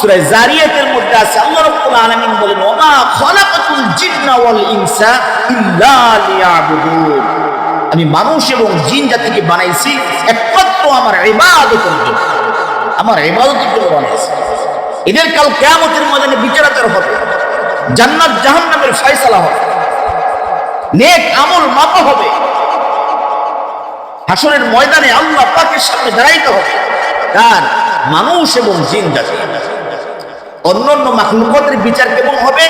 সূরা জারিয়াতের মধ্যে আছে আল্লাহ রাব্বুল আলামিন বলেন ওমা খালাকাতুল জিন্না ওয়াল ইনসা ইল্লা লিয়াবুদুন, আমি মানুষ এবং জিন জাতিকে বানাইছি একমাত্র আমার ইবাদতের জন্য, আমার ইবাদতের জন্য বানাইছি। এদের কাল কিয়ামতের ময়দানে বিচারাচার হবে, জান্নাত জাহান্নামের ফয়সালা হবে, নেক আমল মাপা হবে, হাসরের ময়দানে আল্লাহ পাকের সামনে দাঁড়াইতে হবে। কার? মানুষ এবং জিন জাতি। অন্যান্য মাখলুকাতের বিচার কেমন হবে?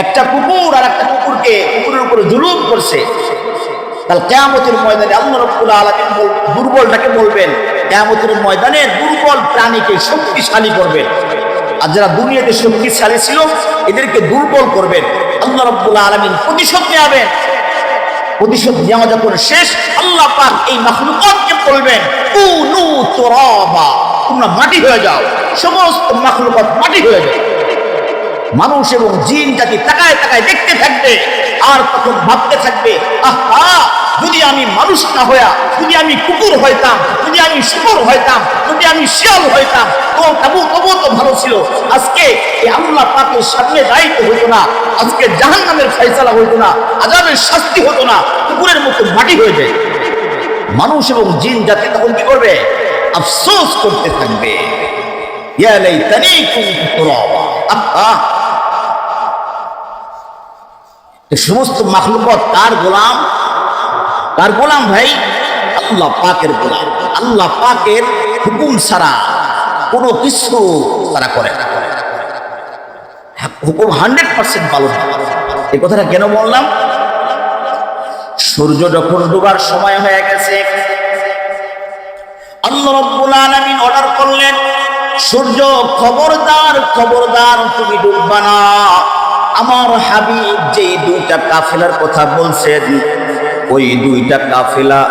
একটা কুকুর আর একটা কুকুরের উপরে জুলুম করছে, কাল কিয়ামতের ময়দানে আল্লাহ রাব্বুল আলামিন দুর্বলটাকে বলবেন, কিয়ামতের ময়দানে দুর্বল প্রাণীকে শক্তিশালী করবেন, আর যারা দুনিয়াতে শক্তিশালী ছিল এদেরকে দুর্বল করবেন। আল্লাহ রাব্বুল আলামিন প্রতিশোধ নেবেন। প্রতিশোধ নেওয়া যখন শেষ, আল্লাহ পাক এই মাখলুকাতকে বলবেন কুনু তুরাবা, তোমরা মাটি হয়ে যাও। সমস্ত মাখলুকাত মাটি হয়ে যায়। মানুষ এবং জিন জাতি তাকায় তাকায় দেখতে থাকবে, আর তখন ভাবতে থাকবে আহা, যদি আমি মানুষ না হইয়া, যদি আমি কুকুর হইতাম, যদি আমি শুকর হইতাম, যদি আমি শিয়াল হইতাম, তবু তো ভালো ছিল। আজকে এই আল্লাহ পাকের সামনে দায়িত্ব হইতো না, আজকে জাহান্নামের ফয়সালা হইতো না, আযাবের শাস্তি হতো না, কুকুরের মতো মাটি হয়ে যায়। মানুষ এবং জিন জাতি তখন কি করবে? আফসোস করতে থাকবে, ইয়া লাইতানি কুনতু তুরাবা। আহা, এই সমস্ত মাখলুকাত কার গোলাম? কার গোলাম ভাই? আল্লাহ পাকের গোলাম। আল্লাহ পাকের হুকুম ছাড়া কোনো কিছু তারা করে না। হুকুম 100% পালন। এই কথাটা কেন বললাম? সূর্য যখন ডুবার সময় হয়ে গেছে, আল্লাহ রাব্বুল আলামিন অর্ডার করলেন, সূর্য খবরদার খবরদার, তুমি ডুববা না। আমার হাবিব যে দুইটা কাফেলার কথা বলছেন, ওই দুইটা কাফেলা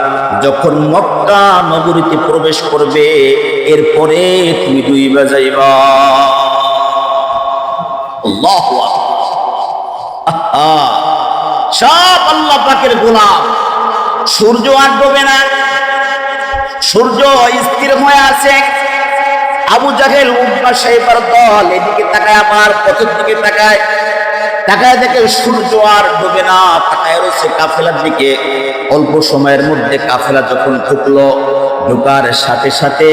যখন মক্কা নগরীতে প্রবেশ করবে, এরপরে তুমি ডুইবা যাইবা। আল্লাহু আকবার। সব আল্লাহ পাকের গোলাম। সূর্য আর ডোবে না, সূর্য স্থির হয়ে আছে। আবু জাহেল উতবা সাহেবের দল এদিকে তাকায়, আমার পথের দিকে তাকায়, তাকায় দেখে সূর্য আর ডোবে না, তাকায় রয়েছে কাফেলার দিকে। অল্প সময়ের মধ্যে কাফেলা যখন ঢুকলো, ঢোকার সাথে সাথে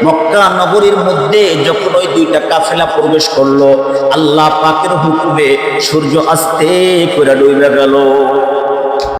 মক্কা নগরীর মধ্যে যখন ওই দুইটা কাফেলা প্রবেশ করলো, আল্লাহ পাকের হুকুমে সূর্য আস্তে করে ডুবে গেল।